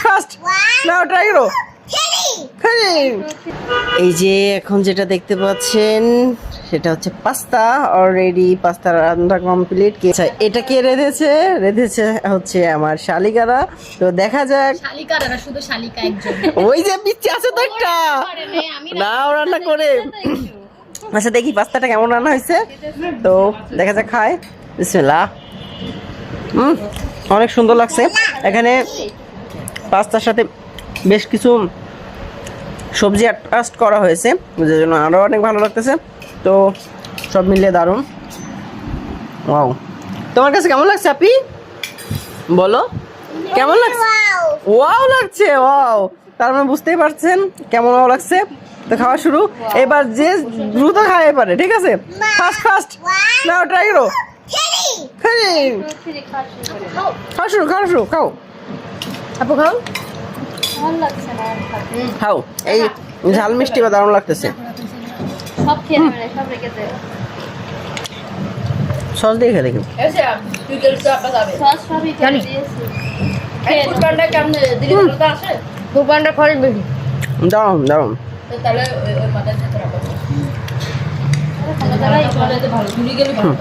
Fast নাও try করো। এই যে এখন যেটা দেখতে পাচ্ছেন সেটা হচ্ছে পাস্তা। অলরেডি পাস্তা রান্না কমপ্লিট। এটা কে রেঁধেছে হচ্ছে আমার শালিকারা। তো দেখা যাক। শালিকারা না, শুধু শালিকা একজন। ওই যে পিচ্ছি আছে তো একটা, নাও রান্না করে। আচ্ছা দেখি পাস্তাটা কেমন রান্না হয়েছে, তো দেখা যাক। খায় বিসমিল্লাহ। অনেক সুন্দর লাগছে। এখানে পাস্তার সাথে বেশ কিছু সবজি অ্যাড করা হয়েছে, যার জন্য আরও অনেক ভালো লাগতেছে। তো সব মিলিয়ে দারুণ। ওয়াও, তোমার কাছে কেমন লাগছে আপি? বলো কেমন লাগছে? ওয়াও লাগছে, ওয়াও। তার মানে বুঝতেই পারছেন কেমন ওয়াও লাগছে। তো খাওয়া শুরু। এবার যে দ্রুত খাওয়াই পারে, ঠিক আছে? ফাস্ট ফাস্ট নাও ট্রাই করো। খাও শুরু, খাও শুরু, খাও আপু, খাও খাও। এই ঝাল মিষ্টি বা দারুণ লাগতেছে। সব খেয়ে নেবে, সব রেখে দে। সস দিয়ে খেয়ে দেখি। সস সবই খেয়ে দিয়েছি। ফুটপান্ডা কেমন দিদি ভালো আছে? ফুটপান্ডা খরচ বেশি। দারুণ দারুণ। তাহলে ওই মাথায় যেতে রাখো। খাওয়া দাওয়াই ভালো, ভালো, ঘুরে গেলে ভালো।